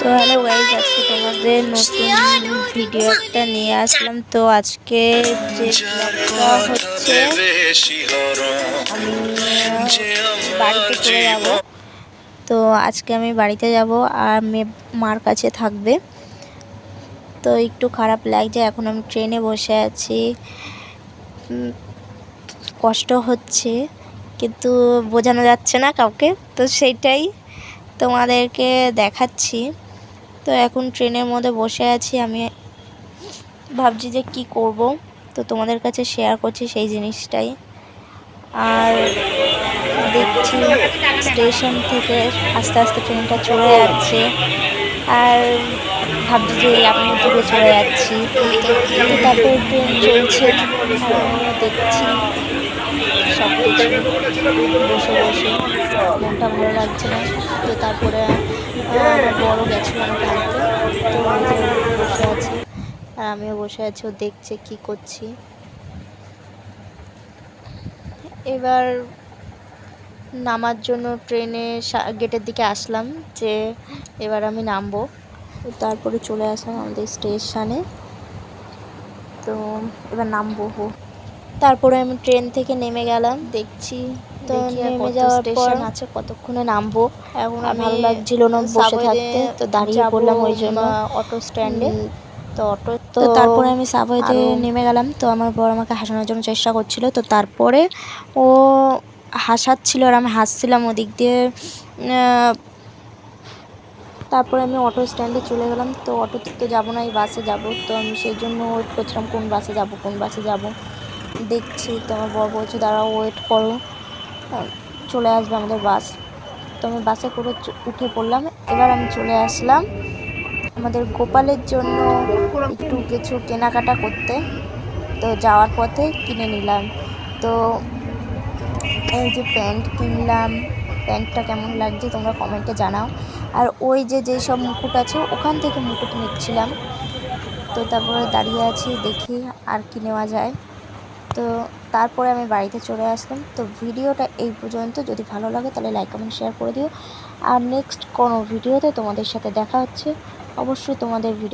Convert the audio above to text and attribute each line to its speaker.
Speaker 1: তো hello guys, আজকে তোমাদের নতুন ভিডিও একটা নিয়ে আসলাম। তো আজকে যে ব্লগটা হচ্ছে, আমি বাড়িতে চলে যাব। তো আজকে আমি বাড়িতে যাব আর মেয়ে মার কাছে থাকবে। তো একটু খারাপ লাগছে, এখন আমি ট্রেনে বসে আছি, কষ্ট হচ্ছে কিন্তু বোঝানো যাচ্ছে না কাউকে, তো সেইটাই তোমাদেরকে দেখাচ্ছি। তো এখন ট্রেনের মধ্যে বসে আছি, আমি ভাবছি যে কি করব, তো তোমাদের কাছে শেয়ার করছি সেই জিনিসটাই। আর দেখছি স্টেশন থেকে আস্তে আস্তে ট্রেনটা চলে যাচ্ছে, আর ভাবছি যে আমিও দূরে চলে যাচ্ছি। তো তারপরে ট্রেন চলছে আর আমিও দেখছি সব কিছু বসে বসে, মনটা ভালো লাগছে না। তো তারপরে আমার বড় গেছিলো আমাকে আনতে, তো ওই যে বসে আছে আর আমিও বসে আছি, ও দেখছে কি করছি। এবার নামার জন্য ট্রেনে গেটের দিকে আসলাম, যে এবার আমি নামবো। তারপরে চলে আসলাম আমাদের স্টেশনে, তো এবার নামবো। তারপরে আমি ট্রেন থেকে নেমে গেলাম, দেখছি তো নেমে যাওয়ার পর আছে কতক্ষণে নামবো। এখন ভালো লাগছিল না বসে থাকতে, তো দাঁড়িয়ে পড়লাম ওই জন্য অটো স্ট্যান্ডে। তো তারপরে আমি সাবওয়েতে নেমে গেলাম। তো আমার বর আমাকে হাসানোর জন্য চেষ্টা করছিল, তো তারপরে ও হাসাচ্ছিল আর আমি হাসছিলাম ওদিক দিয়ে। তারপরে আমি অটো স্ট্যান্ডে চলে গেলাম। তো অটোতে তো যাবো না, এই বাসে যাব। তো আমি সেই জন্য ওয়েট করছিলাম কোন বাসে যাব দেখছি। তো আমার বর বলছে দাঁড়াও, ওয়েট করো, চলে আসবে আমাদের বাস। তো আমি বাসে করে উঠে পড়লাম। এবার আমি চলে আসলাম আমাদের গোপালের জন্য একটু কিছু কেনাকাটা করতে। তো যাওয়ার পথে কিনে নিলাম। তো এই যে প্যান্ট কিনলাম, প্যান্টটা কেমন লাগছে তোমরা কমেন্টে জানাও। আর ওই যে যেই সব মুকুট আছে ওখান থেকে মুকুট নিচ্ছিলাম। তো তারপরে দাঁড়িয়ে আছি, দেখি আর কি নেওয়া যায়। তো তারপরে আমি বাড়িতে চলে আসলাম। তো ভিডিওটা এই পর্যন্ত, যদি ভালো লাগে তাহলে লাইক কমেন্ট শেয়ার করে দিও। আর নেক্সট কোনো ভিডিওতে তোমাদের সাথে দেখা হচ্ছে, অবশ্যই তোমাদের ভিডিও